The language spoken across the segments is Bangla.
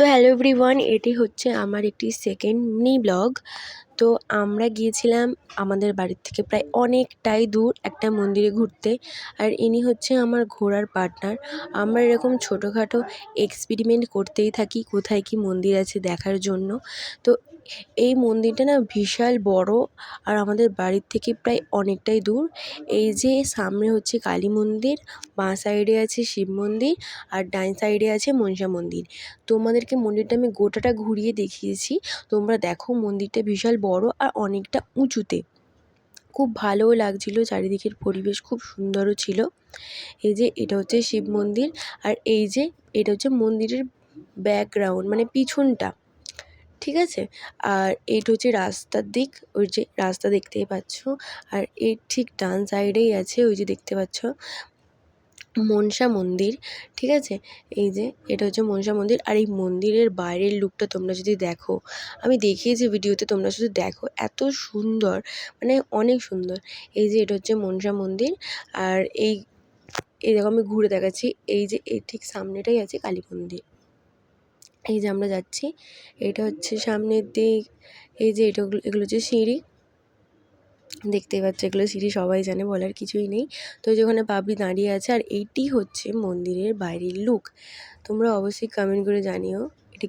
তো হ্যালো এভরিওয়ান, এটি হচ্ছে আমার একটি সেকেন্ড মিনি ব্লগ। তো আমরা গিয়েছিলাম আমাদের বাড়ির থেকে প্রায় অনেকটাই দূর একটা মন্দিরে ঘুরতে। আর ইনি হচ্ছে আমার ঘোরার পার্টনার। আমরা এরকম ছোটোখাটো এক্সপেরিমেন্ট করতেই থাকি কোথায় কী মন্দির আছে দেখার জন্য। তো এই মন্দিরটা না বিশাল বড়, আর আমাদের বাড়ির থেকে প্রায় অনেকটাই দূর। এই যে সামনে হচ্ছে কালী মন্দির, বাঁ সাইডে আছে শিব মন্দির, আর ডান সাইডে আছে মনসা মন্দির। তোমাদেরকে মন্দিরটা আমি গোটাটা ঘুরিয়ে দেখিয়েছি। তোমরা দেখো, মন্দিরটা বিশাল বড় আর অনেকটা উঁচুতে। খুব ভালোও লাগছিলো, চারিদিকের পরিবেশ খুব সুন্দরও ছিল। এই যে এটা হচ্ছে শিব মন্দির, আর এই যে এটা হচ্ছে মন্দিরের ব্যাকগ্রাউন্ড, মানে পিছনটা, ঠিক আছে। আর এইটা হচ্ছে রাস্তার দিক, ওই যে রাস্তা দেখতেই পাচ্ছ। আর এর ঠিক ডান সাইডেই আছে ওই যে দেখতে পাচ্ছ মনসা মন্দির, ঠিক আছে। এই যে এটা হচ্ছে মনসা মন্দির। আর এই মন্দিরের বাইরের লুকটা তোমরা যদি দেখো, আমি দেখিয়েছি ভিডিওতে, তোমরা শুধু দেখো, এত সুন্দর, মানে অনেক সুন্দর। এই যে এটা হচ্ছে মনসা মন্দির। আর এই দেখো আমি ঘুরে দেখাচ্ছি, এই যে এই ঠিক সামনেটাই আছে কালী মন্দির। এই যে আমরা যাচ্ছি, এটা হচ্ছে সামনের দিক। এই যে এগুলো হচ্ছে সিঁড়ি, দেখতেই পাচ্ছ, এগুলো সিঁড়ি, সবাই জানে, বলার কিছুই নেই। তো যেখানে পাবলি দাঁড়িয়ে আছে, আর এইটি হচ্ছে মন্দিরের বাইরের লুক। তোমরা অবশ্যই কমেন্ট করে জানিও এটা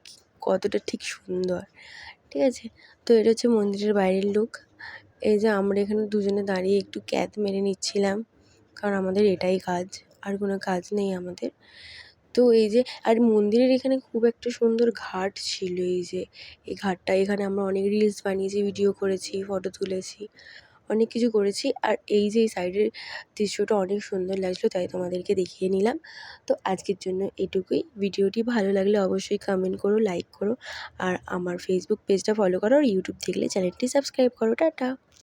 কতটা ঠিক সুন্দর, ঠিক আছে। তো এটা হচ্ছে মন্দিরের বাইরের লুক। এই যে আমরা এখানে দুজনে দাঁড়িয়ে একটু ক্যাথ মেরে নিচ্ছিলাম, কারণ আমাদের এটাই কাজ, আর কোনো কাজ নেই আমাদের। তো এই যে, আর মন্দিরের এখানে খুব একটা সুন্দর ঘাট ছিল। এই যে এই ঘাটটা, এখানে আমরা অনেক রিলস বানিয়েছি, ভিডিও করেছি, ফটো তুলেছি, অনেক কিছু করেছি। আর এই যে এই সাইডের দৃশ্যটা অনেক সুন্দর লাগছিলো, তাই তোমাদেরকে দেখিয়ে নিলাম। তো আজকের জন্য এটুকুই। ভিডিওটি ভালো লাগলে অবশ্যই কমেন্ট করো, লাইক করো, আর আমার ফেসবুক পেজটা ফলো করো, আর ইউটিউব দেখলে চ্যানেলটি সাবস্ক্রাইব করো। টাটা।